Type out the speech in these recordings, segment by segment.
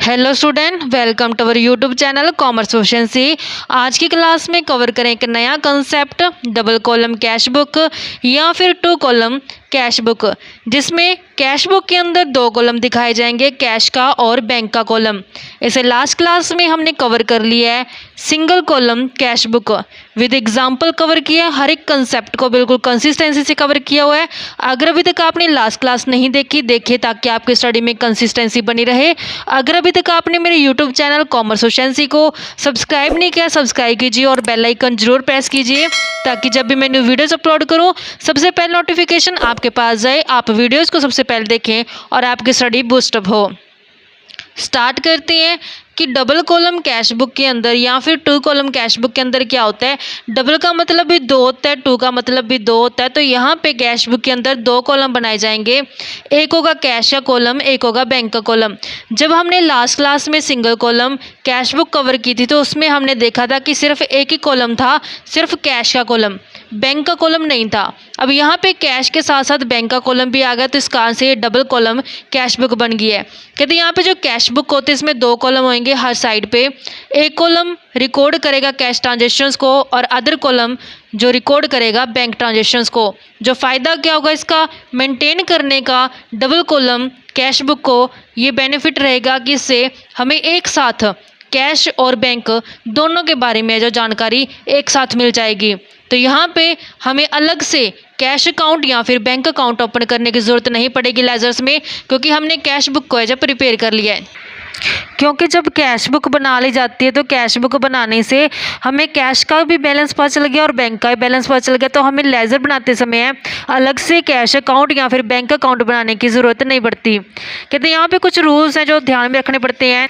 Hello student, welcome to our YouTube channel commerce proficiency. आज की class में cover करें एक नया concept double column cash book या फिर टू कॉलम कैश बुक, जिसमें कैश बुक के अंदर दो कॉलम दिखाए जाएंगे, कैश का और बैंक का कॉलम। इसे लास्ट क्लास में हमने कवर कर लिया है single column cash book with example cover किया है। हर एक कंसेप्ट को बिल्कुल कंसिस्टेंसी से कवर किया हुआ है। अगर अभी तक आपने लास्ट क्लास नहीं देखी, देखिए ताकि आपकी स्टडी में कंसिस्टेंसी बनी रहे। अगर अभी तक आपने मेरे यूट्यूब चैनल कॉमर्स प्रोफिशिएंसी को सब्सक्राइब नहीं किया, सब्सक्राइब कीजिए और बेल आइकन जरूर प्रेस कीजिए ताकि जब भी मैं न्यू वीडियोस अपलोड करूं सबसे पहले नोटिफिकेशन आपके पास जाए, आप वीडियोस को सबसे पहले देखें और आपकी स्टडी बूस्टअप हो। स्टार्ट करते हैं कि डबल कॉलम कैश बुक के अंदर या फिर टू कॉलम कैश बुक के अंदर क्या होता है। डबल का मतलब भी दो होता है, टू का मतलब भी दो होता है। तो यहाँ पे कैश बुक के अंदर दो कॉलम बनाए जाएंगे, एक होगा कैश का कॉलम, एक होगा बैंक का कॉलम। जब हमने लास्ट क्लास में single column cash book cover की थी तो उसमें हमने देखा था कि सिर्फ एक ही कॉलम था, सिर्फ कैश का कॉलम, बैंक का कॉलम नहीं था। अब यहाँ पे कैश के साथ साथ बैंक का कॉलम भी आ गया, तो इस कारण से ये डबल कॉलम कैश बुक बन गई है। कहते यहाँ पे जो कैश बुक होते हैं इसमें दो कॉलम होंगे हर साइड पे। एक कॉलम रिकॉर्ड करेगा कैश ट्रांजेक्शन्स को और अदर कॉलम जो रिकॉर्ड करेगा बैंक ट्रांजेक्शन्स को। जो फ़ायदा क्या होगा इसका मेंटेन करने का डबल कॉलम कैश बुक को, ये बेनिफिट रहेगा कि इससे हमें एक साथ कैश और बैंक दोनों के बारे में जो जानकारी एक साथ मिल जाएगी। तो यहाँ पे हमें अलग से कैश अकाउंट या फिर बैंक अकाउंट ओपन करने की ज़रूरत नहीं पड़ेगी लेजर्स में, क्योंकि हमने कैश बुक को जब प्रिपेयर कर लिया है। क्योंकि जब कैश बुक बना ली जाती है तो कैश बुक बनाने से हमें कैश का भी बैलेंस पता चल गया और बैंक का भी बैलेंस पता चल गया, तो हमें लेजर बनाते समय अलग से कैश अकाउंट या फिर बैंक अकाउंट बनाने की ज़रूरत नहीं पड़ती। कहते हैं यहाँ पे कुछ रूल्स हैं जो ध्यान में रखने पड़ते हैं।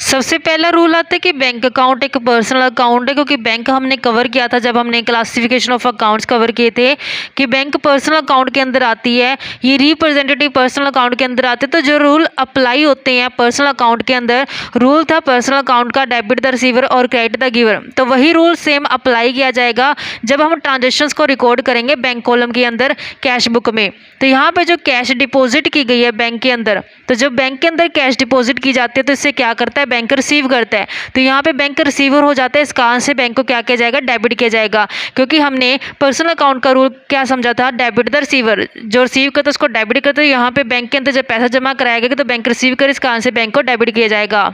सबसे पहला रूल आता है कि बैंक अकाउंट एक पर्सनल अकाउंट है, क्योंकि बैंक हमने कवर किया था जब हमने क्लासिफिकेशन ऑफ अकाउंट्स कवर किए थे कि बैंक पर्सनल अकाउंट के अंदर आती है, ये रिप्रेजेंटेटिव पर्सनल अकाउंट के अंदर आते हैं। तो जो रूल अप्लाई होते हैं पर्सनल अकाउंट के अंदर, रूल था पर्सनल अकाउंट का डेबिट द रिसीवर और क्रेडिट द गिवर, तो वही रूल सेम अप्लाई किया जाएगा जब हम ट्रांजेक्शन्स को रिकॉर्ड करेंगे बैंक कॉलम के अंदर कैश बुक में। तो यहाँ पे जो कैश डिपॉजिट की गई है बैंक के अंदर, तो जब बैंक के अंदर कैश डिपॉजिट की जाती है तो इससे क्या करता है, बैंक रिसीव करता है। तो यहाँ पे बैंक रिसीवर हो जाता है, इस कारण से बैंक को क्या किया जाएगा, डेबिट किया जाएगा। क्योंकि हमने पर्सनल अकाउंट का रूल क्या समझा था, डेबिट द रिसीवर, जो रिसीव करता है उसको डेबिट करता है। यहाँ पे बैंक के अंदर जब पैसा जमा कराया गया तो बैंक रिसीव कर, इस कारण से बैंक को डेबिट किया जाएगा।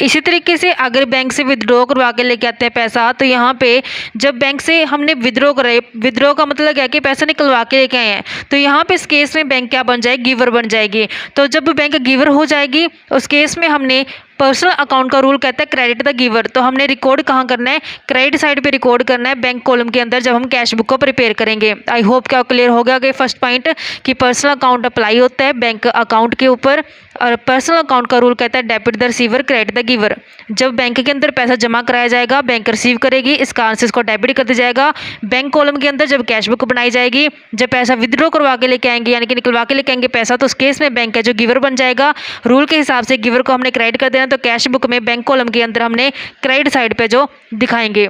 इसी तरीके से अगर बैंक से विद्ड्रॉ करवा के लेके आते हैं पैसा, तो यहाँ पे जब बैंक से हमने विद्ड्रॉ कराए, विद्ड्रॉ का मतलब क्या है कि पैसा निकलवा के लेके आए हैं, तो यहाँ पे इस केस में बैंक क्या बन जाएगी, गिवर बन जाएगी। तो जब बैंक गिवर हो जाएगी उस केस में हमने पर्सनल अकाउंट का रूल कहता है क्रेडिट द गिवर, तो हमने रिकॉर्ड कहाँ करना है, क्रेडिट साइड पे रिकॉर्ड करना है बैंक कॉलम के अंदर जब हम कैश बुक को प्रिपेयर करेंगे। आई होप क्या क्लियर हो गया कि फर्स्ट पॉइंट कि पर्सनल अकाउंट अप्लाई होता है बैंक अकाउंट के ऊपर, और पर्सनल अकाउंट का रूल कहता है debit the receiver credit the giver. जब बैंक के अंदर पैसा जमा कराया जाएगा बैंक रिसीव करेगी, इस कारण से इसको डेबिट कर दिया जाएगा। बैंक कॉलम के अंदर जब कैश बुक बनाई जाएगी, जब पैसा विद्ड्रॉ करवा के लेके आएंगे यानी कि निकलवा के लेके आएंगे पैसा, तो उस केस में बैंक है जो गिवर बन जाएगा। रूल के हिसाब से गिवर को हमने क्रेडिट कर देना, तो कैश बुक में बैंक कॉलम के अंदर हमने क्रेडिट साइड पे जो दिखाएंगे।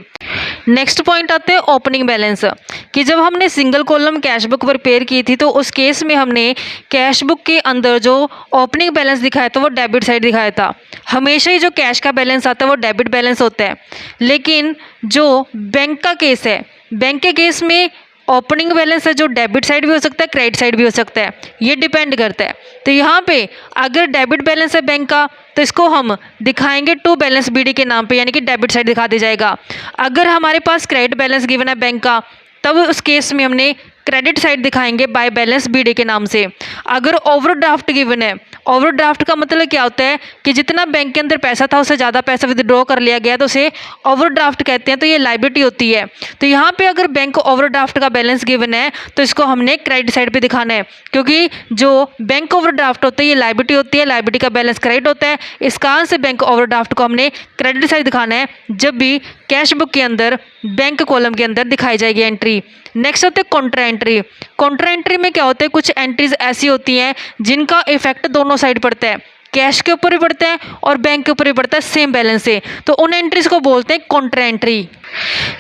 नेक्स्ट पॉइंट आते हैं ओपनिंग बैलेंस, कि जब हमने single column cash book prepare की थी तो उस केस में हमने कैश बुक के अंदर जो ओपनिंग बैलेंस दिखाया था वो डेबिट साइड दिखाया था। हमेशा ही जो कैश का बैलेंस आता है वो डेबिट बैलेंस होता है, लेकिन जो बैंक का केस है, बैंक के केस में ओपनिंग बैलेंस है जो डेबिट साइड भी हो सकता है क्रेडिट साइड भी हो सकता है, ये डिपेंड करता है। तो यहाँ पे अगर डेबिट बैलेंस है बैंक का तो इसको हम दिखाएंगे टू बैलेंस बीडी के नाम पे, यानी कि डेबिट साइड दिखा दी जाएगा। अगर हमारे पास क्रेडिट बैलेंस गिवन है बैंक का, तब उस केस में हमने क्रेडिट साइड दिखाएंगे बाय बैलेंस बीडी के नाम से। अगर ओवरड्राफ्ट गिवन है, ओवरड्राफ्ट का मतलब क्या होता है कि जितना बैंक के अंदर पैसा था उससे ज़्यादा पैसा विदड्रॉ कर लिया गया तो उसे ओवरड्राफ्ट कहते हैं, तो ये लायबिलिटी होती है। तो यहाँ पे अगर बैंक को ओवरड्राफ्ट का बैलेंस गिवन है तो इसको हमने क्रेडिट साइड पे दिखाना है, क्योंकि जो बैंक ओवरड्राफ्ट होता है ये लायबिलिटी होती है, लायबिलिटी का बैलेंस क्रेडिट होता है, इस कारण से बैंक ओवरड्राफ्ट को हमने क्रेडिट साइड दिखाना है जब भी कैश बुक के अंदर बैंक कॉलम के अंदर दिखाई जाएगी एंट्री। नेक्स्ट होते हैं कॉन्ट्रा एंट्री। कॉन्ट्रा एंट्री में क्या होता है, कुछ एंट्रीज ऐसी होती हैं जिनका इफेक्ट दोनों साइड पड़ता है। कैश के ऊपर भी पड़ता है और बैंक के ऊपर भी पड़ता है सेम बैलेंस से, तो उन एंट्रीज को बोलते हैं कॉन्ट्रा एंट्री।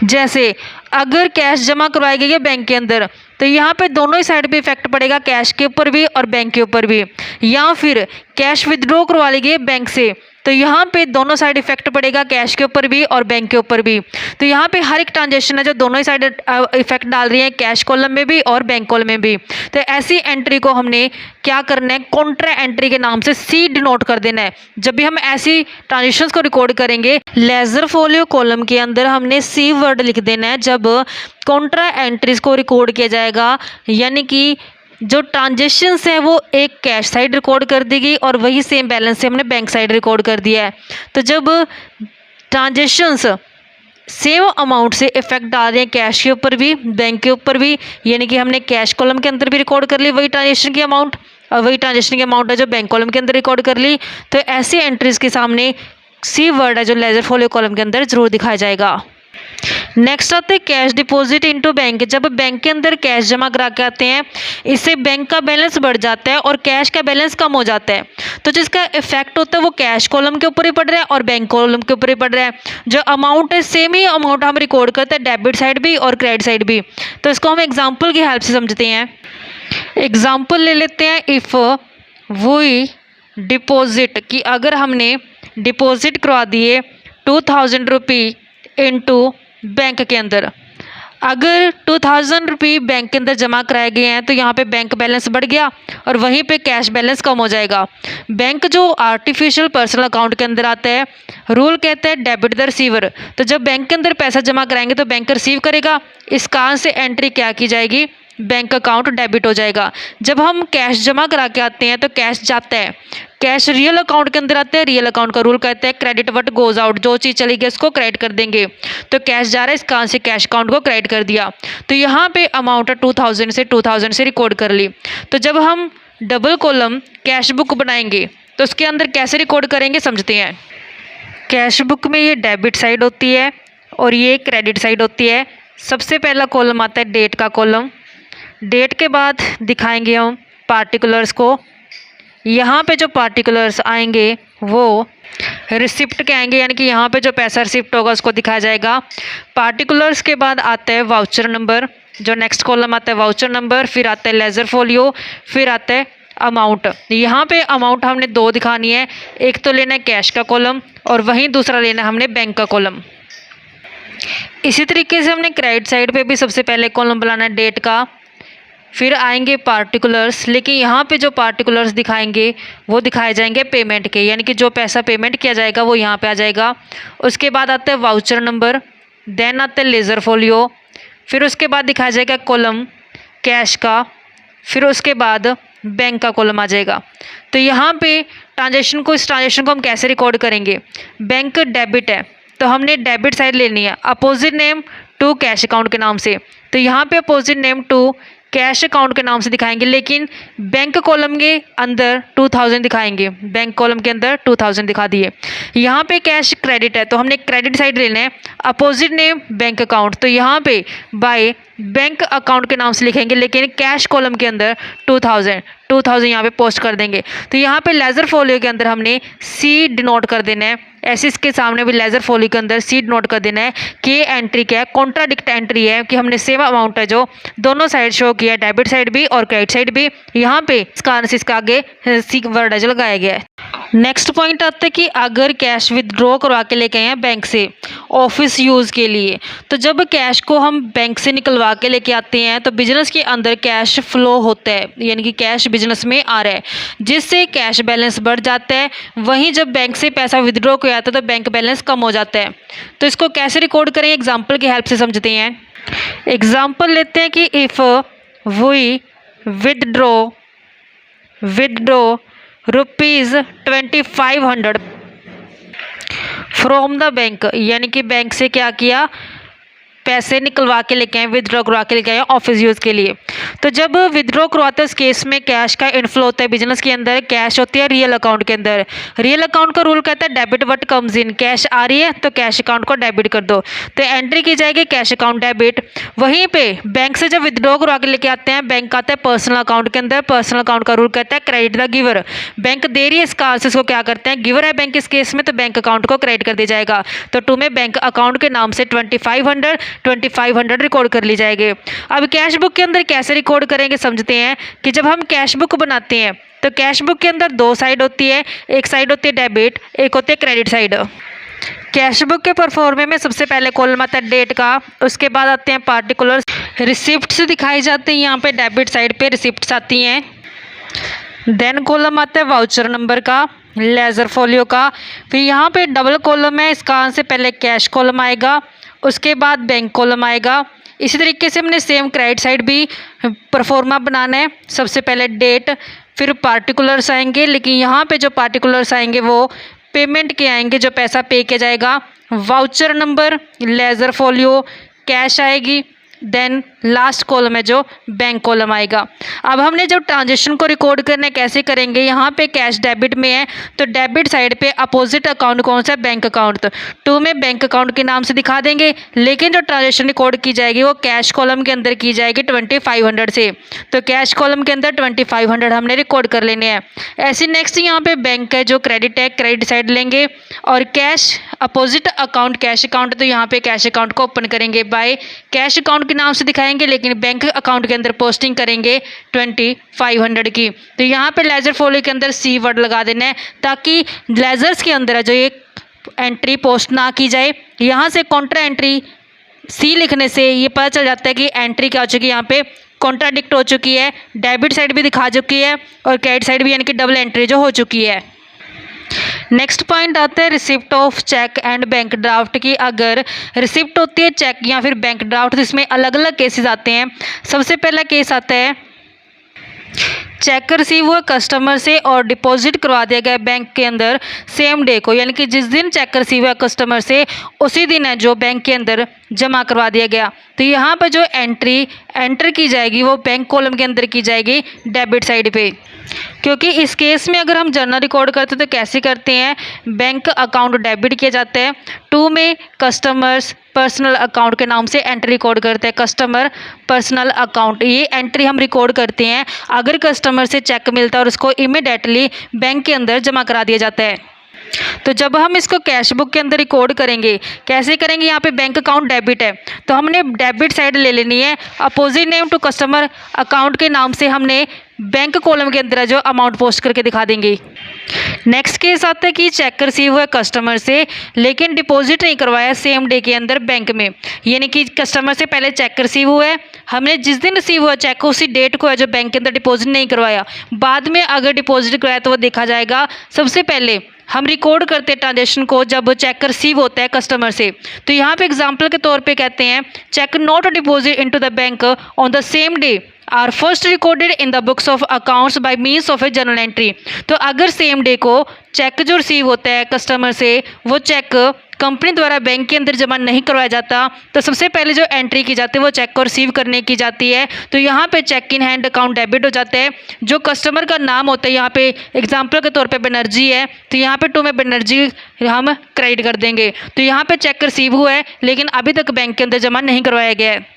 जैसे अगर कैश जमा करवाई गई है बैंक के अंदर, तो यहाँ पे दोनों ही साइड पे इफेक्ट पड़ेगा, कैश के ऊपर भी और बैंक के ऊपर भी। या फिर कैश विदड्रॉ करवा ली गई है बैंक से, तो यहाँ पे दोनों साइड इफेक्ट पड़ेगा, कैश के ऊपर भी और बैंक के ऊपर भी। तो यहाँ पे हर एक ट्रांजेक्शन है जो दोनों ही साइड इफेक्ट डाल रही है, कैश कॉलम में भी और बैंक कॉलम में भी। तो ऐसी एंट्री को हमने क्या करना है, कॉन्ट्रा एंट्री के नाम से सी डिनोट कर देना है। जब भी हम ऐसी ट्रांजेक्शंस को रिकॉर्ड करेंगे, लेजर फोलियो कॉलम के अंदर हमने सी वर्ड लिख देना है जब कॉन्ट्रा एंट्रीज को रिकॉर्ड किया जाएगा। यानी कि जो ट्रांजेक्शन्स है वो एक कैश साइड रिकॉर्ड कर दी गई और वही सेम बैलेंस से हमने बैंक साइड रिकॉर्ड कर दिया है। तो जब ट्रांजेक्शन्स सेम अमाउंट से इफेक्ट डाल रहे हैं, कैश के ऊपर भी बैंक के ऊपर भी, यानी कि हमने कैश कॉलम के अंदर भी रिकॉर्ड कर ली वही ट्रांजेक्शन की अमाउंट और वही ट्रांजेक्शन की अमाउंट है जो बैंक कॉलम के अंदर रिकॉर्ड कर ली, तो ऐसी एंट्रीज के सामने सी वर्ड है जो लेजर फोलियो कॉलम के अंदर जरूर दिखाया जाएगा। नेक्स्ट आते हैं कैश डिपॉजिट इनटू बैंक। जब बैंक के अंदर कैश जमा करा के आते हैं, इससे बैंक का बैलेंस बढ़ जाता है और कैश का बैलेंस कम हो जाता है, तो जिसका इफेक्ट होता है वो कैश कॉलम के ऊपर ही पड़ रहा है और बैंक कॉलम के ऊपर ही पड़ रहा है। जो अमाउंट है सेम ही अमाउंट हम रिकॉर्ड करते हैं, डेबिट साइड भी और क्रेडिट साइड भी। तो इसको हम एग्जाम्पल की हेल्प से समझते हैं। एग्जाम्पल ले लेते हैं, इफ़ वी डिपॉजिट, कि अगर हमने डिपॉजिट करवा दिए 2000 रुपये इनटू बैंक के अंदर, अगर 2000 रुपये बैंक के अंदर जमा कराए गए हैं तो यहाँ पे बैंक बैलेंस बढ़ गया और वहीं पे कैश बैलेंस कम हो जाएगा। बैंक जो आर्टिफिशियल पर्सनल अकाउंट के अंदर आता है, रूल कहता है डेबिट द रिसीवर। तो जब बैंक के अंदर पैसा जमा कराएंगे तो बैंक रिसीव करेगा, इस कारण से एंट्री क्या की जाएगी, बैंक अकाउंट डेबिट हो जाएगा। जब हम कैश जमा करा के आते हैं तो कैश जाता है, कैश रियल अकाउंट के अंदर आता है, रियल अकाउंट का रूल कहता है क्रेडिट व्हाट गोज आउट, जो चीज़ चली गई उसको क्रेडिट कर देंगे। तो कैश जा रहा है, इस कारण से कैश अकाउंट को क्रेडिट कर दिया। तो यहाँ पे अमाउंट 2000 से रिकॉर्ड कर ली। तो जब हम डबल कॉलम कैश बुक बनाएंगे तो उसके अंदर कैसे रिकॉर्ड करेंगे समझते हैं। कैश बुक में ये डेबिट साइड होती है और ये क्रेडिट साइड होती है। सबसे पहला कॉलम आता है डेट का कॉलम, डेट के बाद दिखाएंगे हम पार्टिकुलर्स को। यहाँ पे जो पार्टिकुलर्स आएंगे वो रिसिप्ट के आएंगे, यानी कि यहाँ पे जो पैसा रिसिप्ट होगा उसको दिखाया जाएगा। पार्टिकुलर्स के बाद आता है वाउचर नंबर, जो नेक्स्ट कॉलम आता है वाउचर नंबर, फिर आता है लेजर फोलियो, फिर आता है अमाउंट। यहाँ पे अमाउंट हमने दो दिखानी है, एक तो लेना है कैश का कॉलम और वहीं दूसरा लेना है हमने बैंक का कॉलम। इसी तरीके से हमने क्रेडिट साइड पे भी सबसे पहले कॉलम बनाना है डेट का, फिर आएंगे पार्टिकुलर्स, लेकिन यहाँ पे जो पार्टिकुलर्स दिखाएंगे वो दिखाए जाएंगे पेमेंट के, यानी कि जो पैसा पेमेंट किया जाएगा वो यहाँ पे आ जाएगा। उसके बाद आता है वाउचर नंबर, देन आता है लेजर फोलियो, फिर उसके बाद दिखाया जाएगा कॉलम कैश का, फिर उसके बाद बैंक का कॉलम आ जाएगा। तो यहाँ पे इस ट्रांजेक्शन को हम कैसे रिकॉर्ड करेंगे, बैंक डेबिट है तो हमने डेबिट साइड लेनी है, opposite name to cash account के नाम से। तो यहाँ पे opposite name to cash account के नाम से दिखाएंगे, लेकिन बैंक कॉलम के अंदर 2000 दिखाएंगे, बैंक कॉलम के अंदर 2000 दिखा दिए। यहाँ पे कैश क्रेडिट है तो हमने क्रेडिट साइड लेना है, अपोजिट नेम बैंक अकाउंट, तो यहाँ पे बाय बैंक अकाउंट के नाम से लिखेंगे, लेकिन कैश कॉलम के अंदर 2000 यहाँ पे पोस्ट कर देंगे। तो यहाँ पे लेजर फोलियो के अंदर हमने सी डिनोट कर देना है, ऐसे इसके सामने भी लेजर फोलियो के अंदर सी डिनोट कर देना है कि एंट्री क्या है, कॉन्ट्राडिक्ट एंट्री है कि हमने सेम अमाउंट है जो दोनों साइड शो किया, डेबिट साइड भी और क्रेडिट साइड भी। यहाँ पे इस कारण से इसका आगे सी वर्ड है जो लगाया गया है। नेक्स्ट पॉइंट आता है कि अगर कैश विदड्रॉ करवा के लेके आए हैं बैंक से ऑफिस यूज़ के लिए, तो जब कैश को हम बैंक से निकलवा के लेके आते हैं तो बिजनेस के अंदर कैश फ्लो होता है, यानी कि कैश बिजनेस में आ रहा है, जिससे कैश बैलेंस बढ़ जाता है। वहीं जब बैंक से पैसा विदड्रॉ किया जाता है तो बैंक बैलेंस कम हो जाता है। तो इसको कैसे रिकॉर्ड करें, एग्जाम्पल की हेल्प से समझते हैं। एग्जाम्पल लेते हैं कि if we withdraw ₹2500 from the bank, यानी कि बैंक से क्या किया, पैसे निकलवा के लेके आए, विदड्रॉ करवा के लेके आए ऑफिस यूज़ के लिए। तो जब विदड्रॉ करवाते हैं उस केस में कैश का इनफ्लो होता है बिजनेस के अंदर, कैश होती है रियल अकाउंट के अंदर। रियल अकाउंट का रूल कहता है debit what comes in, cash आ रही है तो कैश अकाउंट को डेबिट कर दो, तो एंट्री की जाएगी कैश अकाउंट डेबिट। वहीं पे बैंक से जब विदड्रॉ करवा के लेके आते हैं, बैंक आता है पर्सनल अकाउंट के अंदर। पर्सनल अकाउंट का रूल कहता है क्रेडिट द गिवर, बैंक दे रही है इस कार से, इसको क्या करते हैं, गिवर है बैंक इस केस में, तो बैंक अकाउंट को क्रेडिट कर दिया जाएगा। तो टू में बैंक अकाउंट के नाम से 2500 रिकॉर्ड कर ली जाएगी। अब कैश बुक के अंदर कैसे रिकॉर्ड करेंगे समझते हैं कि जब हम कैश बुक बनाते हैं तो कैश बुक के अंदर दो साइड होती है, एक साइड होती है डेबिट, एक होती है क्रेडिट साइड। कैश बुक के परफॉर्मे में सबसे पहले कॉलम आता है डेट का, उसके बाद आते हैं पार्टिकुलर्स, रिसिप्ट्स दिखाई जाते हैं, यहाँ पे डेबिट साइड पे रिसिप्ट्स आती हैं। देन कॉलम आता है वाउचर नंबर का, लेजर फोलियो का, फिर यहाँ पे डबल कॉलम है, इसका से पहले कैश कॉलम आएगा, उसके बाद बैंक कॉलम आएगा। इसी तरीके से हमने सेम क्रेडिट साइड भी परफॉर्मा बनाना है, सबसे पहले डेट, फिर पार्टिकुलर्स आएंगे, लेकिन यहाँ पे जो पार्टिकुलर्स आएंगे वो पेमेंट के आएंगे, जो पैसा पे किया जाएगा, voucher number, ledger folio, cash आएगी, देन लास्ट कॉलम है जो बैंक कॉलम आएगा। अब हमने जो ट्रांजेक्शन को रिकॉर्ड करना है कैसे करेंगे, यहाँ पे कैश डेबिट में है तो डेबिट साइड पे अपोजिट अकाउंट कौन सा है, बैंक अकाउंट, टू में बैंक अकाउंट के नाम से दिखा देंगे, लेकिन जो ट्रांजेक्शन रिकॉर्ड की जाएगी वो कैश कॉलम के अंदर की जाएगी 2500 से, तो कैश कॉलम के अंदर 2500 हमने रिकॉर्ड कर लेने हैं। ऐसे नेक्स्ट यहाँ पे बैंक है जो क्रेडिट है, क्रेडिट साइड लेंगे, और cash opposite account cash account, तो यहाँ पे कैश अकाउंट को ओपन करेंगे बाय कैश अकाउंट के नाम से दिखाएंगे, लेकिन बैंक अकाउंट के अंदर पोस्टिंग करेंगे 2500 की। तो यहाँ पे लेजर फोलियो के अंदर सी वर्ड लगा देना है ताकि लेजर्स के अंदर है जो ये एंट्री पोस्ट ना की जाए। यहाँ से कॉन्ट्रा एंट्री सी लिखने से ये पता चल जाता है कि एंट्री क्या हो चुकी है, यहाँ पे कॉन्ट्राडिक्ट हो चुकी है, डेबिट साइड भी दिखा चुकी है और क्रेडिट साइड भी, यानी कि डबल एंट्री जो हो चुकी है। नेक्स्ट पॉइंट आता है receipt of cheque and bank draft की। अगर रिसिप्ट होती है चेक या फिर बैंक ड्राफ्ट, इसमें अलग अलग केसेस आते हैं। सबसे पहला केस आता है चेक रिसीव हुआ कस्टमर से और डिपॉजिट करवा दिया गया बैंक के अंदर सेम डे को, यानी कि जिस दिन चेक रिसीव हुआ कस्टमर से उसी दिन है जो बैंक के अंदर जमा करवा दिया गया। तो यहाँ पर जो एंट्री एंटर की जाएगी वो बैंक कॉलम के अंदर की जाएगी डेबिट साइड पे, क्योंकि इस केस में अगर हम जर्नल रिकॉर्ड करते हैं तो कैसे करते हैं, बैंक अकाउंट डेबिट किया जाता है, टू में कस्टमर्स पर्सनल अकाउंट के नाम से एंट्री रिकॉर्ड करते हैं, कस्टमर पर्सनल अकाउंट, ये एंट्री हम रिकॉर्ड करते हैं अगर कस्टमर से चेक मिलता है और उसको इमीडिएटली बैंक के अंदर जमा करा दिया जाता है। तो जब हम इसको कैश बुक के अंदर रिकॉर्ड करेंगे कैसे करेंगे, यहाँ पे बैंक अकाउंट डेबिट है तो हमने डेबिट साइड ले लेनी है, opposite name to customer account के नाम से हमने बैंक कॉलम के अंदर जो अमाउंट पोस्ट करके दिखा देंगे। नेक्स्ट केस आता है कि चेक रिसीव हुआ कस्टमर से लेकिन डिपॉजिट नहीं करवाया सेम डे के अंदर बैंक में, यानी कि कस्टमर से पहले चेक रिसीव हुआ है, हमने जिस दिन रिसीव हुआ चेक उसी डेट को है जो बैंक के अंदर डिपॉजिट नहीं करवाया, बाद में अगर डिपॉजिट करवाया तो वो देखा जाएगा। सबसे पहले हम रिकॉर्ड करते हैं ट्रांजेक्शन को जब चेक रिसीव होता है कस्टमर से, तो यहाँ पे एग्जांपल के तौर पे कहते हैं cheque not deposit into the bank on the same day are first recorded in the books of accounts by means of a journal entry. तो अगर सेम डे को चेक जो रिसीव होता है कस्टमर से वो चेक कंपनी द्वारा bank के अंदर जमा नहीं करवाया जाता तो सबसे पहले जो एंट्री की जाती है वो चेक को रिसीव करने की जाती है। तो यहाँ पे cheque in hand account debit हो जाता है, जो कस्टमर का नाम होता है यहाँ पे एग्जांपल के तौर पे बनर्जी है तो यहाँ पे टू में बनर्जी हम क्रेडिट कर देंगे। तो यहाँ पे चेक रिसीव हुआ है लेकिन अभी तक बैंक के अंदर जमा नहीं करवाया गया है।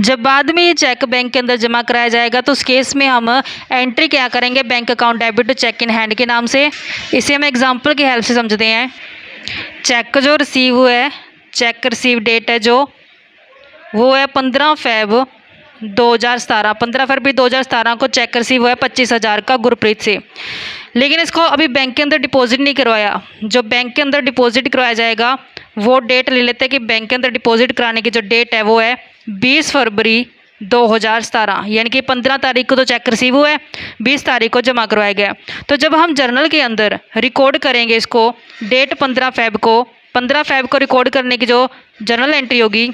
जब बाद में ये चेक बैंक के अंदर जमा कराया जाएगा तो उस केस में हम एंट्री क्या करेंगे, bank account debit cheque in hand के नाम से। इसे हम एग्जांपल की हेल्प से समझते हैं। चेक जो रिसीव हुआ है, चेक रिसीव डेट है जो वो है 15 Feb 2017, 15 फरवरी 2017 को चेक रिसीव हुआ है 25,000 का गुरप्रीत से, लेकिन इसको अभी बैंक के अंदर डिपॉजिट नहीं करवाया। जो बैंक के अंदर डिपॉजिट करवाया जाएगा वो डेट ले लेते हैं कि बैंक के अंदर डिपॉजिट कराने की जो डेट है वो है 20 फरवरी 2017, यानी कि 15 तारीख को तो चेक रिसीव हुआ है, 20 तारीख को जमा करवाया गया। तो जब हम जर्नल के अंदर रिकॉर्ड करेंगे इसको डेट 15 फेब को रिकॉर्ड करने की जो जर्नल एंट्री होगी,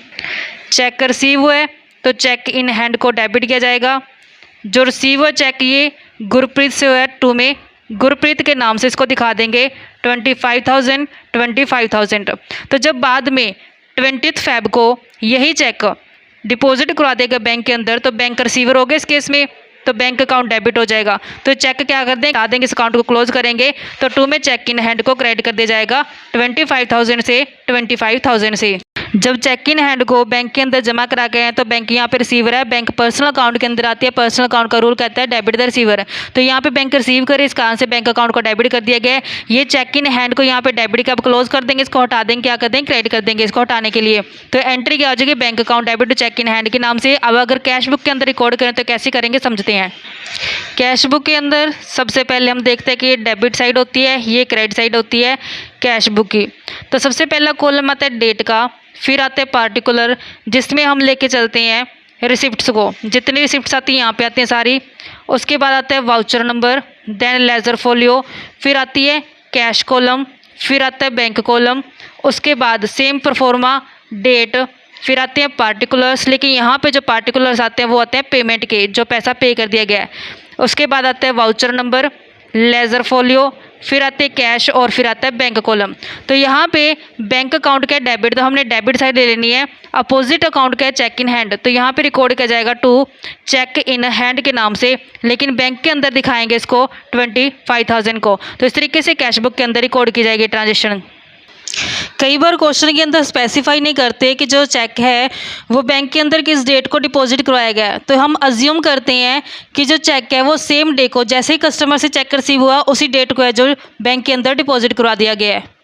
चेक रिसीव हुआ है तो चेक इन हैंड को डेबिट किया जाएगा। जो रिसीव हुआ चेक ये गुरप्रीत से हुआ है, टू में गुरप्रीत के नाम से इसको दिखा देंगे 25,000। तो जब बाद में 20 फ़ेब को यही चेक डिपॉजिट करवा देगा बैंक के अंदर, तो बैंक रिसीवर हो गया इस केस में, तो बैंक अकाउंट डेबिट हो जाएगा। तो चेक क्या कर देंगे, आ देंगे, इस अकाउंट को क्लोज करेंगे, तो 2 में चेक इन हैंड को क्रेडिट कर दिया जाएगा 25,000 से 25,000 से। जब चेक इन हैंड को बैंक के अंदर जमा करा गए हैं तो बैंक यहाँ पे रिसीवर है, बैंक पर्सनल अकाउंट के अंदर आती है। पर्सनल अकाउंट का रूल कहता है डेबिट द रिसीवर, तो यहाँ पे बैंक रिसीव करे, इस कारण से बैंक अकाउंट को डेबिट कर दिया गया है। ये चेक इन हैंड को यहाँ पे डेबिट का क्लोज कर देंगे, इसको हटा देंगे, क्या कर देंगे, क्रेडिट कर देंगे इसको हटाने के लिए। तो एंट्री क्या हो जाएगी, bank account debit to cheque in hand के नाम से। अब अगर कैश बुक के अंदर रिकॉर्ड करें तो कैसे करेंगे समझते हैं। कैश बुक के अंदर सबसे पहले हम देखते हैं कि डेबिट साइड होती है, ये क्रेडिट साइड होती है कैश बुक की। तो सबसे पहला कॉलम आता है डेट का, फिर आते हैं पार्टिकुलर जिसमें हम लेके चलते हैं रिसिप्ट्स को, जितनी रिसिप्ट्स आती हैं यहाँ पे आती हैं सारी। उसके बाद आता है voucher number, then ledger folio, फिर आती है कैश कॉलम, फिर आता है बैंक कॉलम। उसके बाद सेम परफॉर्मा डेट, फिर आते हैं पार्टिकुलर्स, लेकिन यहाँ पे जो पार्टिकुलर्स आते हैं वो आते हैं पेमेंट के, जो पैसा पे कर दिया गया है। उसके बाद आता है वाउचर नंबर, लेजर फोलियो, फिर आते हैं कैश और फिर आता है बैंक कॉलम। तो यहाँ पे बैंक अकाउंट का डेबिट, तो हमने डेबिट साइड ले लेनी है। अपोजिट अकाउंट का है चेक इन हैंड, तो यहाँ पे रिकॉर्ड किया जाएगा टू चेक इन हैंड के नाम से, लेकिन बैंक के अंदर दिखाएंगे इसको 25,000 को। तो इस तरीके से कैश बुक के अंदर रिकॉर्ड की जाएगी ट्रांजेक्शन। कई बार क्वेश्चन के अंदर स्पेसिफाई नहीं करते कि जो चेक है वो बैंक के अंदर किस डेट को डिपॉजिट करवाया गया है, तो हम अज्यूम करते हैं कि जो चेक है वो सेम डे को, जैसे ही कस्टमर से चेक रिसीव हुआ उसी डेट को है जो बैंक के अंदर डिपॉजिट करवा दिया गया है।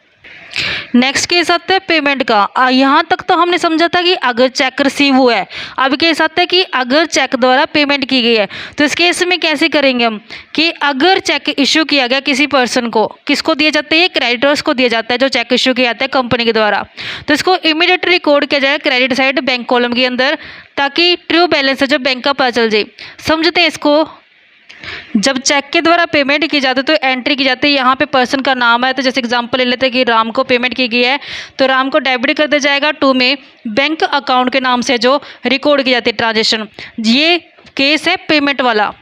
नेक्स्ट केस आता है पेमेंट का। यहाँ तक तो हमने समझा था कि अगर चेक रिसीव हुआ है, अब केस आता है कि अगर चेक द्वारा पेमेंट की गई है। तो इस केस में कैसे करेंगे हम कि अगर चेक इशू किया गया किसी पर्सन को, किसको दिया जाता है, ये क्रेडिटर्स को दिया जाता है जो चेक इशू किया जाता है कंपनी के द्वारा। तो इसको इमीडिएटली रिकॉर्ड किया जाए क्रेडिट साइड बैंक कॉलम के अंदर, ताकि ट्रू बैलेंस है जो बैंक का पता चल जाए। समझते हैं इसको। जब चेक के द्वारा पेमेंट की जाती है तो एंट्री की जाती है, यहाँ पे पर्सन का नाम है, तो जैसे एग्जांपल ले लेते हैं कि राम को पेमेंट की गई है, तो राम को डेबिट कर दिया जाएगा 2 में बैंक अकाउंट के नाम से जो रिकॉर्ड की जाती है ट्रांजेक्शन। ये केस है पेमेंट वाला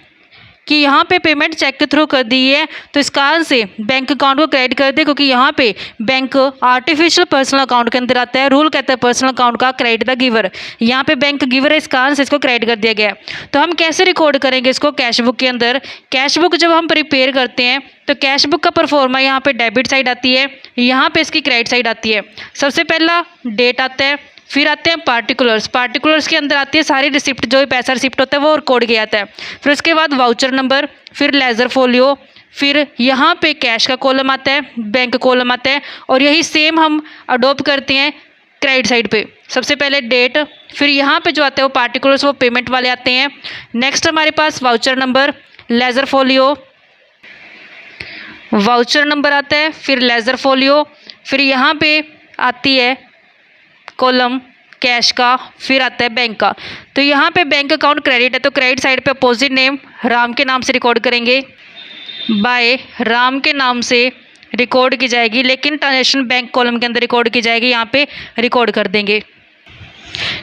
कि यहाँ पे पेमेंट चेक के थ्रू कर दी है, तो इस कारण से बैंक अकाउंट को क्रेडिट कर दे, क्योंकि यहाँ पे बैंक आर्टिफिशियल पर्सनल अकाउंट के अंदर आता है। रूल कहता है पर्सनल अकाउंट का क्रेडिट द गिवर, यहाँ पे बैंक गिवर है, इस कारण से इसको क्रेडिट कर दिया गया है। तो हम कैसे रिकॉर्ड करेंगे इसको कैश बुक के अंदर। कैश बुक जब हम प्रिपेयर करते हैं तो कैश बुक का परफॉर्मा यहाँ पे डेबिट साइड आती है, यहाँ पे इसकी क्रेडिट साइड आती है। सबसे पहला डेट आता है, फिर आते हैं पार्टिकुलर्स, पार्टिकुलर्स के अंदर आती है सारी रिसिप्ट, जो पैसा रिसिप्ट होता है वो रिकॉर्ड किया जाता है। फिर उसके बाद वाउचर नंबर, फिर लेजर फोलियो, फिर यहाँ पे कैश का कॉलम आता है, बैंक कॉलम आता है, और यही सेम हम अडोप्ट करते हैं क्रेडिट साइड पे। सबसे पहले डेट, फिर यहाँ पे जो आते हैं वो पार्टिकुलर्स, वो पेमेंट वाले आते हैं। नेक्स्ट हमारे पास voucher number, ledger folio, voucher number आता है, फिर लेजर फोलियो, फिर यहाँ पे आती है कॉलम कैश का, फिर आता है बैंक का। तो यहाँ पे बैंक अकाउंट क्रेडिट है, तो क्रेडिट साइड पे अपोजिट नेम राम के नाम से रिकॉर्ड करेंगे, बाय राम के नाम से रिकॉर्ड की जाएगी, लेकिन ट्रांजेक्शन बैंक कॉलम के अंदर रिकॉर्ड की जाएगी, यहाँ पे रिकॉर्ड कर देंगे।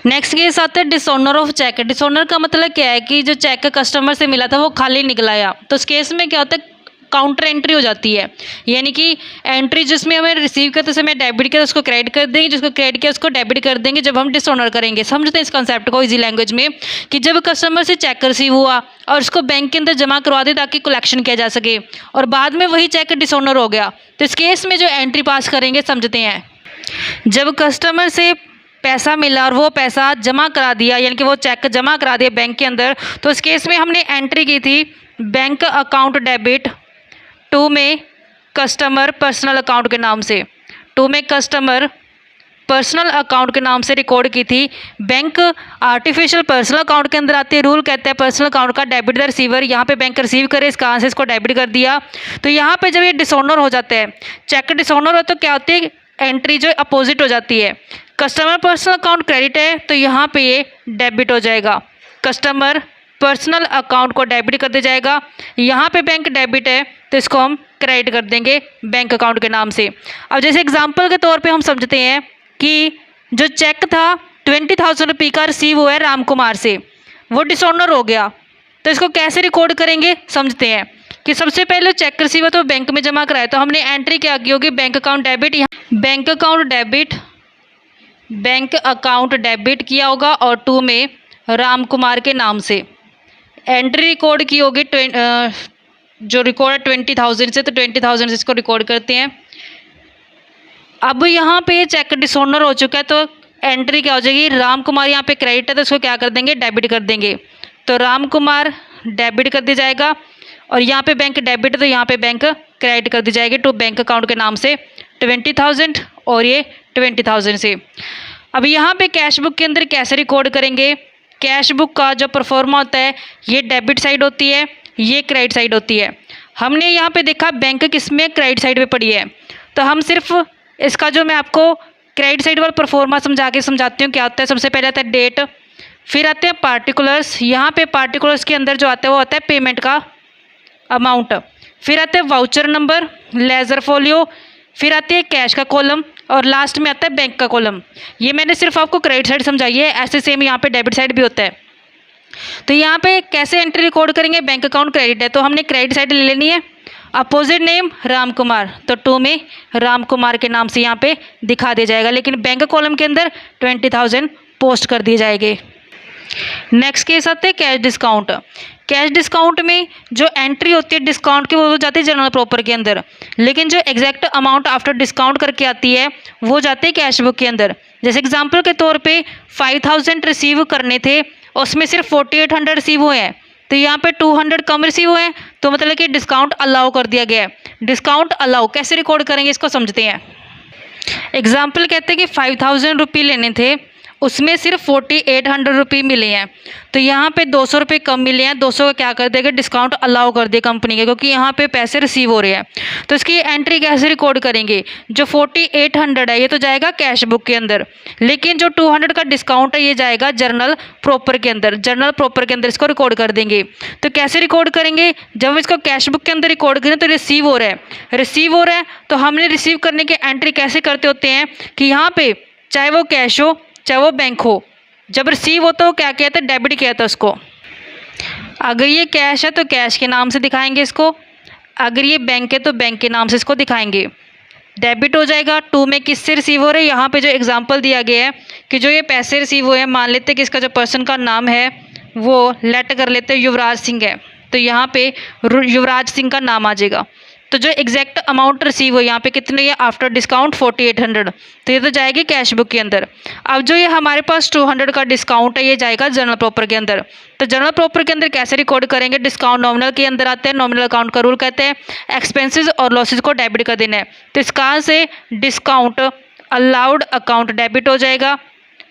नेक्स्ट केस आता है डिसऑनर ऑफ चेक। डिसऑनर का मतलब क्या है कि जो चेक कस्टमर से मिला था वो खाली निकलाया, तो इस केस में क्या होता है काउंटर एंट्री हो जाती है, यानी कि एंट्री जिसमें हमें रिसीव करते समय डेबिट किया उसको क्रेडिट कर देंगे, जिसको क्रेडिट किया उसको डेबिट कर देंगे जब हम डिसऑनर करेंगे। समझते हैं इस कंसेप्ट को इजी लैंग्वेज में कि जब कस्टमर से चेक रिसीव हुआ और उसको बैंक के अंदर जमा करवा दे ताकि कलेक्शन किया जा सके, और बाद में वही चेक डिसऑनर हो गया, तो इस केस में जो एंट्री पास करेंगे समझते हैं। जब कस्टमर से पैसा मिला और वो पैसा जमा करा दिया, यानी कि वो चेक जमा करा दिया बैंक के अंदर, तो इस केस में हमने एंट्री की थी बैंक अकाउंट डेबिट 2 में कस्टमर पर्सनल अकाउंट के नाम से, 2 में कस्टमर पर्सनल अकाउंट के नाम से रिकॉर्ड की थी। बैंक आर्टिफिशियल पर्सनल अकाउंट के अंदर आती है, रूल कहता है पर्सनल अकाउंट का डेबिट द रिसीवर, यहाँ पे बैंक रिसीव करे, इस कारण से इसको डेबिट कर दिया। तो यहाँ पे जब ये डिसऑनर हो जाता है, चेक डिसऑनर हो, तो क्या होती है एंट्री जो अपोजिट हो जाती है। कस्टमर पर्सनल अकाउंट क्रेडिट है तो यहाँ पे ये डेबिट हो जाएगा, कस्टमर पर्सनल अकाउंट को डेबिट कर दिया जाएगा। यहाँ पे बैंक डेबिट है तो इसको हम क्रेडिट कर देंगे बैंक अकाउंट के नाम से। अब जैसे एग्जांपल के तौर पे हम समझते हैं कि जो चेक था 20,000 रुपये का रिसीव हुआ है राम कुमार से, वो डिसऑनर हो गया, तो इसको कैसे रिकॉर्ड करेंगे समझते हैं कि सबसे पहले चेक रिसीव तो बैंक में जमा कराया, तो हमने एंट्री क्या की होगी बैंक अकाउंट डेबिट, यहाँ bank account debit bank account debit किया होगा और 2 में राम कुमार के नाम से एंट्री रिकॉर्ड की होगी। जो रिकॉर्ड है 20,000 से, तो 20,000 से इसको रिकॉर्ड करते हैं। अब यहाँ पे चेक डिसऑनर हो चुका है, तो एंट्री क्या हो जाएगी, राम कुमार यहाँ पे क्रेडिट है तो इसको क्या कर देंगे, डेबिट कर देंगे। तो राम कुमार डेबिट कर दिया जाएगा और यहाँ पे बैंक डेबिट है तो यहाँ पे बैंक क्रेडिट कर दी जाएगी टू बैंक अकाउंट के नाम से 20,000 और ये 20,000 से। अब यहाँ पे कैश बुक के अंदर कैसे रिकॉर्ड करेंगे, कैश बुक का जो परफॉर्मा होता है ये डेबिट साइड होती है, ये क्रेडिट साइड होती है। हमने यहाँ पे देखा बैंक किस में, क्रेडिट साइड पे पड़ी है, तो हम सिर्फ इसका जो मैं आपको क्रेडिट साइड वाला परफॉर्मा समझाती हूँ क्या होता है। सबसे पहले आता है डेट, फिर आते हैं पार्टिकुलर्स। यहाँ पे पार्टिकुलर्स के अंदर जो आता है वो आता है पेमेंट का अमाउंट, फिर आते हैं वाउचर नंबर, लेजर फोलियो, फिर आती है कैश का कॉलम और लास्ट में आता है बैंक का कॉलम। ये मैंने सिर्फ आपको क्रेडिट साइड समझाई है, ऐसे सेम यहाँ पे डेबिट साइड भी होता है। तो यहाँ पे कैसे एंट्री रिकॉर्ड करेंगे, बैंक अकाउंट क्रेडिट है तो हमने क्रेडिट साइड ले लेनी है। अपोजिट नेम राम कुमार, तो 2 में राम कुमार के नाम से यहाँ पे दिखा दिया जाएगा, लेकिन बैंक कॉलम के अंदर 20,000 पोस्ट कर दिए जाएंगे। नेक्स्ट केस आते हैं कैश डिस्काउंट। कैश डिस्काउंट में जो एंट्री होती है डिस्काउंट की वो हो जाती है जनरल प्रॉपर के अंदर, लेकिन जो एग्जैक्ट अमाउंट आफ्टर डिस्काउंट करके आती है वो जाती है कैश बुक के अंदर। जैसे एग्जांपल के तौर पे 5,000 रिसीव करने थे, उसमें सिर्फ 4,800 रिसीव हुए हैं, तो यहाँ पे 200 कम रिसीव हुए हैं, तो मतलब कि डिस्काउंट अलाउ कर दिया गया है। डिस्काउंट अलाउ कैसे रिकॉर्ड करेंगे इसको समझते हैं। एग्जाम्पल कहते हैं कि 5,000 रुपये लेने थे, उसमें सिर्फ 4,800 रुपये मिले हैं, तो यहाँ पे 200 रुपये कम मिले हैं, 200 का क्या कर देगा, डिस्काउंट अलाउ कर दिया कंपनी के, क्योंकि यहाँ पे पैसे रिसीव हो रहे हैं। तो इसकी एंट्री कैसे रिकॉर्ड करेंगे, जो 4,800 है ये तो जाएगा कैश बुक के अंदर, लेकिन जो 200 का डिस्काउंट है ये जाएगा जर्नल प्रॉपर के अंदर। जर्नल प्रॉपर के अंदर इसको रिकॉर्ड कर देंगे। तो कैसे रिकॉर्ड करेंगे, जब इसको कैश बुक के अंदर रिकॉर्ड करें तो रिसीव हो रहा है, तो हमने रिसीव करने की एंट्री कैसे करते होते हैं कि यहाँ पे चाहे वो कैश हो चाहे वो बैंक हो, जब रिसीव होता हो क्या कहते हैं, डेबिट किया था उसको। अगर ये कैश है तो कैश के नाम से दिखाएंगे इसको, अगर ये बैंक है तो बैंक के नाम से इसको दिखाएंगे। डेबिट हो जाएगा। 2 में किससे रिसीव हो रहे हैं, यहाँ पे जो एग्जांपल दिया गया है कि जो ये पैसे रिसीव हुए हैं, मान लेते हैं कि इसका जो पर्सन का नाम है वो लेट कर लेते हैं युवराज सिंह है, तो यहाँ पे युवराज सिंह का नाम आ जाएगा। तो जो एग्जैक्ट अमाउंट रिसीव हुई यहाँ पे कितनी है, आफ्टर डिस्काउंट 4,800, तो ये तो जाएगी कैश बुक के अंदर। अब जो ये हमारे पास 200 का डिस्काउंट है ये जाएगा जनरल प्रॉपर के अंदर। तो जनरल प्रॉपर के अंदर कैसे रिकॉर्ड करेंगे, डिस्काउंट नॉमिनल के अंदर आते हैं, नॉमिनल अकाउंट का रूल कहते हैं एक्सपेंसेस और लॉसेज को डेबिट कर देना है, तो इस कारण से डिस्काउंट अलाउड अकाउंट डेबिट हो जाएगा।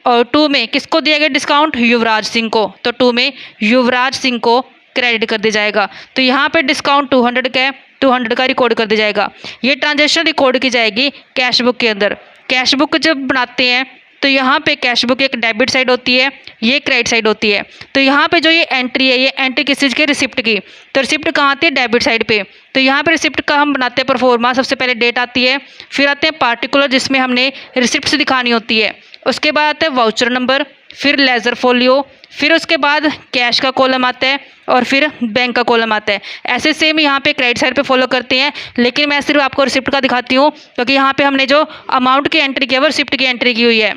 और 2 में किसको दिया गया डिस्काउंट, युवराज सिंह को, तो 2 में युवराज सिंह को क्रेडिट कर दिया जाएगा। तो यहाँ पे डिस्काउंट 200 का है, 200 का रिकॉर्ड कर दिया जाएगा। ये ट्रांजैक्शन रिकॉर्ड की जाएगी कैश बुक के अंदर। कैश बुक जब बनाते हैं तो यहाँ पे कैश बुक एक डेबिट साइड होती है, ये क्रेडिट साइड होती है। तो यहाँ पे जो ये एंट्री है, ये एंट्री किस चीज़ की, रिसिप्ट की, तो रिसिप्ट कहाँ आती है, डेबिट साइड पे। तो यहाँ पे रिसिप्ट का हम बनाते हैं परफॉर्मा, सबसे पहले डेट आती है, फिर आते हैं पार्टिकुलर जिसमें हमने रिसिप्ट दिखानी होती है, उसके बाद आता है वाउचर नंबर, फिर लेजर फोलियो, फिर उसके बाद कैश का कॉलम आता है और फिर बैंक का कॉलम आता है। ऐसे सेम यहाँ पे क्रेडिट साइड पे फॉलो करते हैं, लेकिन मैं सिर्फ आपको रिसिप्ट का दिखाती हूँ क्योंकि यहाँ पे हमने जो अमाउंट की एंट्री की है वो रिसिप्ट की एंट्री की हुई है।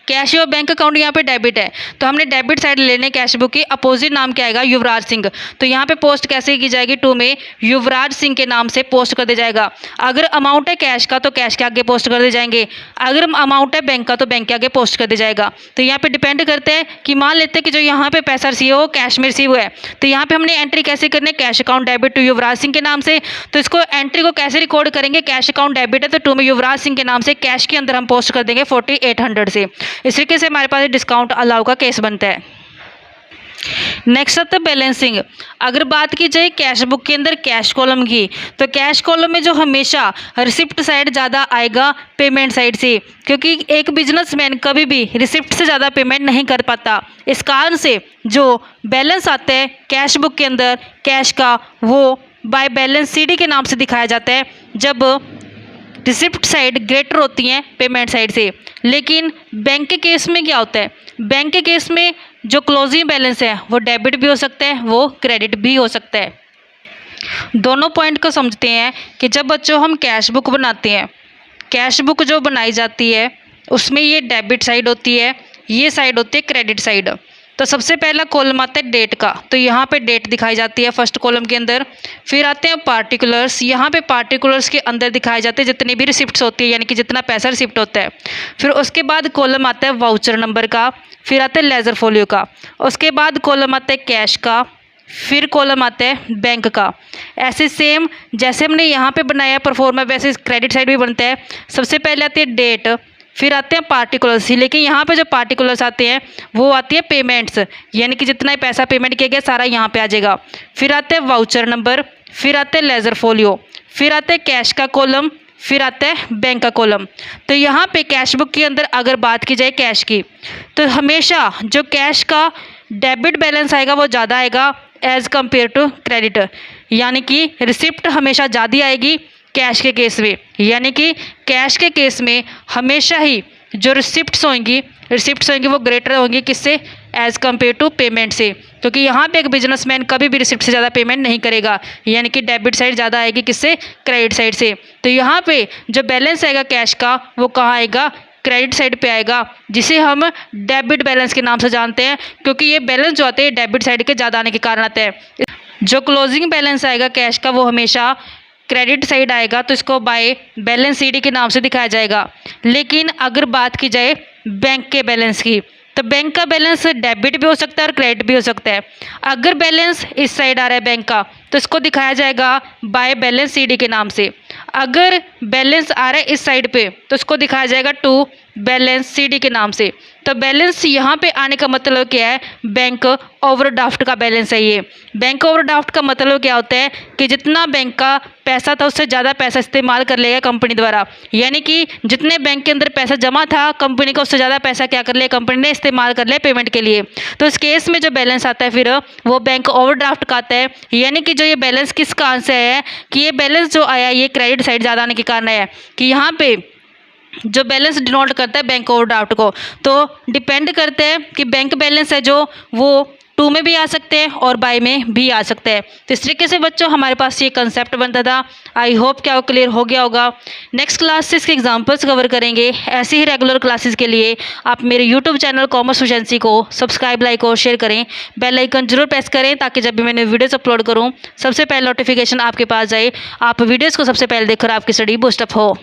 कैश और बैंक अकाउंट यहाँ पे डेबिट है, तो हमने डेबिट साइड लेने कैश बुक की, अपोजिट नाम क्या आएगा, युवराज सिंह। तो यहाँ पे पोस्ट कैसे की जाएगी, 2 में युवराज सिंह के नाम से पोस्ट कर दिया जाएगा। अगर अमाउंट है कैश का तो कैश के आगे पोस्ट कर दिए जाएंगे, अगर अमाउंट है बैंक का तो बैंक के आगे पोस्ट कर दिया जाएगा। तो यहाँ पे डिपेंड करते हैं कि मान लेते हैं कि जो यहाँ पे पैसा रिसीव हो कैश में रिसीव हुआ है, तो यहाँ पे हमने एंट्री कैसे करनी है, cash account debit to Yuvraj Singh के नाम से। तो इसको एंट्री को कैसे रिकॉर्ड करेंगे, कैश अकाउंट डेबिट है तो 2 में युवराज सिंह के नाम से कैश के अंदर हम पोस्ट कर देंगे 4,800 से। इस तरीके से हमारे पास डिस्काउंट अलाउ का केस बनता है। नेक्स्ट आता है बैलेंसिंग। अगर बात की जाए कैश बुक के अंदर कैश कॉलम की, तो कैश कॉलम में जो हमेशा रिसिप्ट साइड ज़्यादा आएगा पेमेंट साइड से, क्योंकि एक बिजनेसमैन कभी भी रिसिप्ट से ज़्यादा पेमेंट नहीं कर पाता। इस कारण से जो बैलेंस आता है कैश बुक के अंदर कैश का, वो बाय बैलेंस सीडी के नाम से दिखाया जाता है जब रिसिप्ट साइड ग्रेटर होती हैं पेमेंट साइड से। लेकिन बैंक के केस में क्या होता है, बैंक के केस में जो क्लोजिंग बैलेंस है वो डेबिट भी हो सकता है, वो क्रेडिट भी हो सकता है। दोनों पॉइंट को समझते हैं कि जब बच्चों हम कैश बुक बनाते हैं, कैश बुक जो बनाई जाती है उसमें ये डेबिट साइड होती है, ये साइड होती है क्रेडिट साइड। तो सबसे पहला कॉलम आता है डेट का, तो यहाँ पे डेट दिखाई जाती है फर्स्ट कॉलम के अंदर। फिर आते हैं पार्टिकुलर्स, यहाँ पे पार्टिकुलर्स के अंदर दिखाए जाते हैं जितनी भी रिसिप्ट्स होती है, यानी कि जितना पैसा रिसिप्ट होता है। फिर उसके बाद कॉलम आता है वाउचर नंबर का, फिर आता है लेजर फोलियो का, उसके बाद कॉलम आता है कैश का, फिर कॉलम आता है बैंक का। ऐसे सेम जैसे हमने यहाँ पे बनाया परफॉर्मा वैसे क्रेडिट साइड भी बनता है। सबसे पहले आती है डेट, फिर आते हैं पार्टिकुलर्स, लेकिन यहाँ पे जो पार्टिकुलर्स आते हैं वो आती है पेमेंट्स, यानी कि जितना ही पैसा पेमेंट किया गया सारा यहाँ पे आ जाएगा। फिर आते हैं वाउचर नंबर, फिर आते हैं लेजर फोलियो, फिर आते हैं कैश का कॉलम, फिर आता है बैंक का कॉलम। तो यहाँ पे कैश बुक के अंदर अगर बात की जाए कैश की, तो हमेशा जो कैश का डेबिट बैलेंस आएगा वो ज़्यादा आएगा एज़ कम्पेयर टू क्रेडिट, यानी कि रिसिप्ट हमेशा ज़्यादा आएगी कैश के केस में। यानी कि कैश के केस में हमेशा ही जो रिसिप्ट्स होंगी वो ग्रेटर होंगी किससे, एज़ कम्पेयर टू पेमेंट से, क्योंकि यहाँ पे एक बिजनेसमैन कभी भी रिसिप्ट से ज़्यादा पेमेंट नहीं करेगा, यानी कि डेबिट साइड ज़्यादा आएगी किससे, क्रेडिट साइड से। तो यहाँ पे जो बैलेंस आएगा कैश का वो कहाँ आएगा, क्रेडिट साइड पे आएगा, जिसे हम डेबिट बैलेंस के नाम से जानते हैं, क्योंकि ये बैलेंस जो आते हैं डेबिट साइड के ज़्यादा आने के कारण आता है। जो क्लोजिंग बैलेंस आएगा कैश का वो हमेशा क्रेडिट साइड आएगा, तो इसको बाय बैलेंस सीडी के नाम से दिखाया जाएगा। लेकिन अगर बात की जाए बैंक के बैलेंस की, तो बैंक का बैलेंस डेबिट भी हो सकता है और क्रेडिट भी हो सकता है। अगर बैलेंस इस साइड आ रहा है बैंक का, तो इसको दिखाया जाएगा बाय बैलेंस सीडी के नाम से। अगर बैलेंस आ रहा है इस साइड पे, तो इसको दिखाया जाएगा टू बैलेंस सीडी के नाम से। तो बैलेंस यहाँ पे आने का मतलब क्या है, बैंक ओवरड्राफ्ट का बैलेंस है ये। बैंक ओवरड्राफ्ट का मतलब क्या होता है कि जितना बैंक का पैसा था उससे ज़्यादा पैसा इस्तेमाल कर लिया कंपनी द्वारा, यानी कि जितने बैंक के अंदर पैसा जमा था कंपनी का उससे ज़्यादा पैसा क्या कर लिया कंपनी ने इस्तेमाल कर लिया पेमेंट के लिए। तो इस केस में जो बैलेंस आता है फिर वो बैंक ओवरड्राफ्ट का आता है, यानी कि जो ये बैलेंस किस कारण से है कि ये बैलेंस जो आया ये क्रेडिट साइड ज़्यादा आने के कारण है, कि यहाँ पे जो बैलेंस डिनोट करता है बैंक ओवरड्राफ्ट को, तो डिपेंड करते हैं कि बैंक बैलेंस है जो वो टू में भी आ सकते हैं और बाय में भी आ सकते हैं। तो इस तरीके से बच्चों हमारे पास ये कंसेप्ट बनता था। आई होप क्या वो क्लियर हो गया होगा। नेक्स्ट क्लास से इसके एग्जांपल्स कवर करेंगे। ऐसे ही रेगुलर क्लासेस के लिए आप मेरे यूट्यूब चैनल कॉमर्स प्रोफिशिएंसी को सब्सक्राइब, लाइक और शेयर करें। बेल आइकन जरूर प्रेस करें ताकि जब भी मैंने वीडियोज़ अपलोड करूँ सबसे पहले नोटिफिकेशन आपके पास जाए, आप वीडियोज़ को सबसे पहले देखकर आपकी स्टडी बूस्टअप हो।